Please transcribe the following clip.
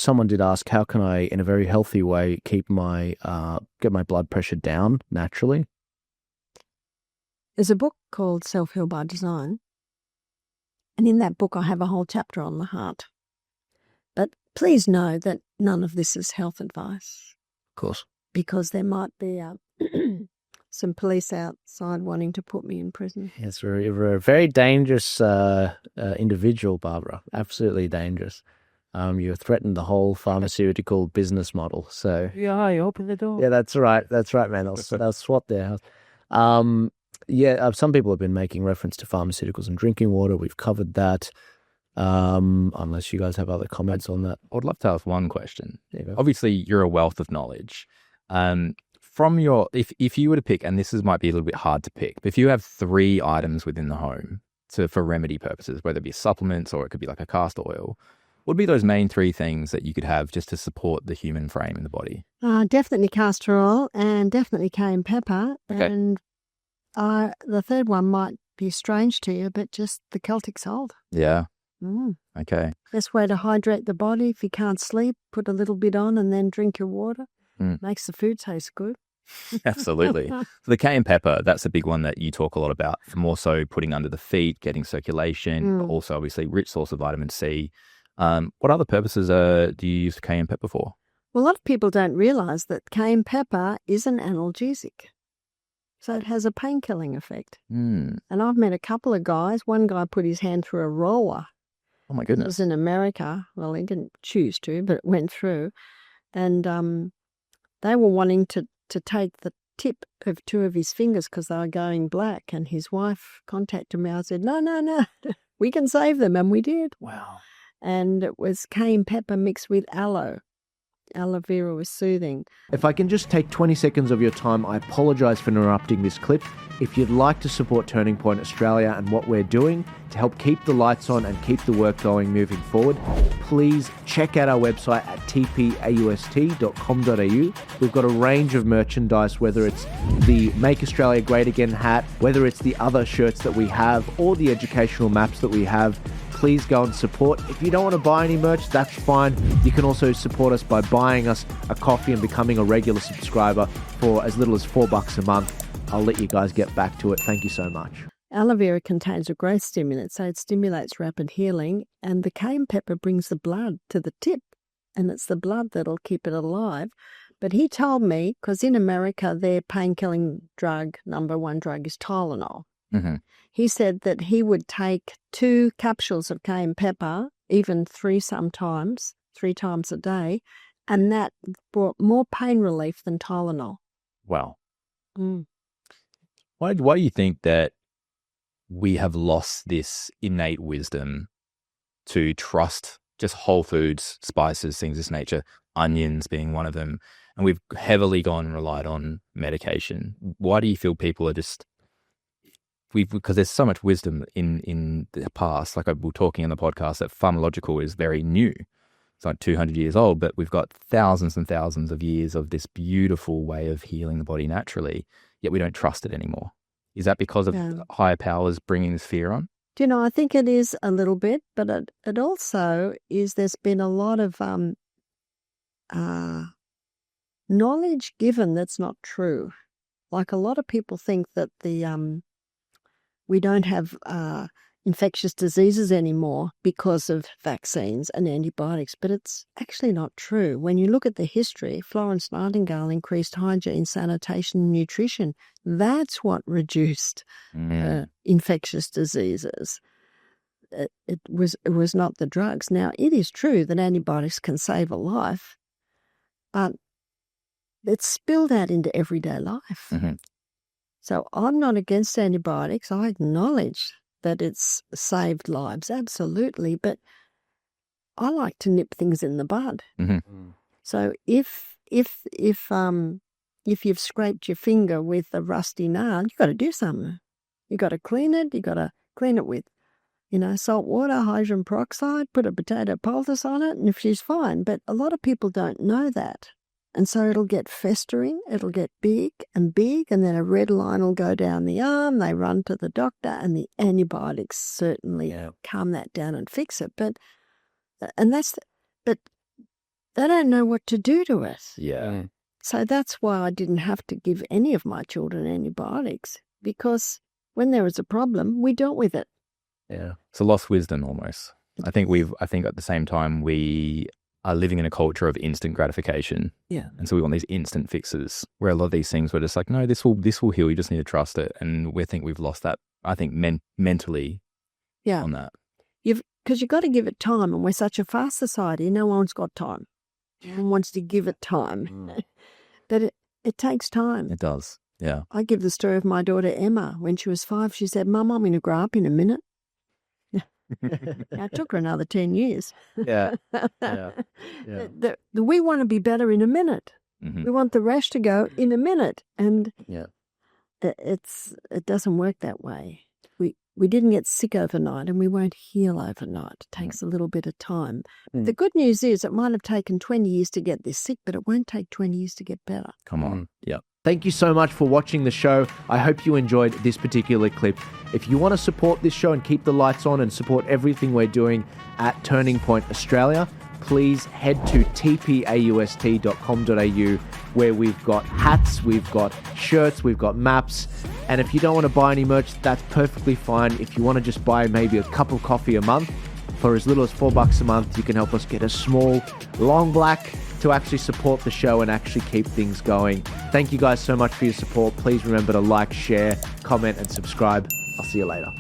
someone did ask, how can I, in a very healthy way, keep my get my blood pressure down naturally? There's a book called Self-Heal by Design, and in that book I have a whole chapter on the heart. But please know that none of this is health advice. Of course. Because there might be some police outside wanting to put me in prison. Yes, you're a very dangerous individual, Barbara. Absolutely dangerous. You threatened the whole pharmaceutical business model. So yeah, you open the door. Yeah, that's right. That's right, man. They'll swat their house. Some people have been making reference to pharmaceuticals and drinking water. We've covered that. Unless you guys have other comments on that. I'd love to ask one question. Yeah. Obviously, you're a wealth of knowledge. From your, if you were to pick, and this might be a little bit hard to pick, but if you have 3 items within the home for remedy purposes, whether it be supplements or it could be like a castor oil, what would be those main 3 things that you could have just to support the human frame in the body? Definitely castor oil and definitely cayenne pepper. Okay. And the third one might be strange to you, but just the Celtic salt. Yeah. Mm. Okay. Best way to hydrate the body. If you can't sleep, put a little bit on and then drink your water. Makes the food taste good. Absolutely. So the cayenne pepper, that's a big one that you talk a lot about, more so putting under the feet, getting circulation, but also obviously rich source of vitamin C. What other purposes do you use cayenne pepper for? Well, a lot of people don't realise that cayenne pepper is an analgesic. So it has a pain-killing effect. And I've met a couple of guys. One guy put his hand through a roller. Oh, my It goodness. was in America. Well, he didn't choose to, but it went through. And they were wanting to take the tip of 2 of his fingers because they were going black. And his wife contacted me. I said, no, we can save them. And we did. Wow. And it was cayenne pepper mixed with aloe. Aloe vera was soothing. If I can just take 20 seconds of your time, I apologise for interrupting this clip. If you'd like to support Turning Point Australia and what we're doing to help keep the lights on and keep the work going moving forward, please check out our website at tpaust.com.au. We've got a range of merchandise, whether it's the Make Australia Great Again hat, whether it's the other shirts that we have, or the educational maps that we have. Please go and support. If you don't want to buy any merch, that's fine. You can also support us by buying us a coffee and becoming a regular subscriber for as little as $4 a month. I'll let you guys get back to it. Thank you so much. Aloe vera contains a growth stimulant, so it stimulates rapid healing, and the cayenne pepper brings the blood to the tip, and it's the blood that'll keep it alive. But he told me, because in America, their pain-killing drug, number 1 drug, is Tylenol. Mm-hmm. He said that he would take 2 capsules of cayenne pepper, even 3 sometimes, 3 times a day, and that brought more pain relief than Tylenol. Wow. Mm. Why do you think that we have lost this innate wisdom to trust just whole foods, spices, things of this nature, onions being one of them, and we've heavily gone and relied on medication? Why do you feel people are just... because there's so much wisdom in the past, like we were talking in the podcast, that pharmacological is very new. It's like 200 years old, but we've got thousands and thousands of years of this beautiful way of healing the body naturally, yet we don't trust it anymore. Is that because of higher powers bringing this fear on? Do you know, I think it is a little bit, but it also is, there's been a lot of knowledge given that's not true. Like a lot of people think that we don't have infectious diseases anymore because of vaccines and antibiotics, but it's actually not true. When you look at the history, Florence Nightingale increased hygiene, sanitation, and nutrition. That's what reduced infectious diseases. It was not the drugs. Now, it is true that antibiotics can save a life, but it's spilled out into everyday life. Mm-hmm. So I'm not against antibiotics. I acknowledge that it's saved lives, absolutely, but I like to nip things in the bud. Mm-hmm. So if you've scraped your finger with a rusty nail, you've got to do something. You've got to clean it. You've got to clean it with, salt water, hydrogen peroxide, put a potato poultice on it, and she's fine. But a lot of people don't know that. And so it'll get festering, it'll get big, and then a red line will go down the arm, they run to the doctor, and the antibiotics certainly calm that down and fix it. But they don't know what to do to it. Yeah. So that's why I didn't have to give any of my children antibiotics, because when there was a problem, we dealt with it. Yeah. It's a lost wisdom almost. I think at the same time we are living in a culture of instant gratification. Yeah. And so we want these instant fixes where a lot of these things we're just like, no, this will heal. You just need to trust it. And we think we've lost that, I think, mentally on that. Because you've got to give it time. And we're such a fast society, no one's got time. No one wants to give it time. But it takes time. It does. Yeah. I give the story of my daughter Emma. When she was 5, she said, Mum, I'm going to grow up in a minute. It took her another 10 years. Yeah. We want to be better in a minute. Mm-hmm. We want the rash to go in a minute. And it doesn't work that way. We didn't get sick overnight, and we won't heal overnight. It takes a little bit of time. The good news is it might have taken 20 years to get this sick, but it won't take 20 years to get better. Come on. Yep. Thank you so much for watching the show. I hope you enjoyed this particular clip. If you want to support this show and keep the lights on and support everything we're doing at Turning Point Australia, please head to tpaust.com.au, where we've got hats, we've got shirts, we've got maps. And if you don't want to buy any merch, that's perfectly fine. If you want to just buy maybe a cup of coffee a month, for as little as $4 a month, you can help us get a small long black to actually support the show and actually keep things going. Thank you guys so much for your support. Please remember to like, share, comment, and subscribe. I'll see you later.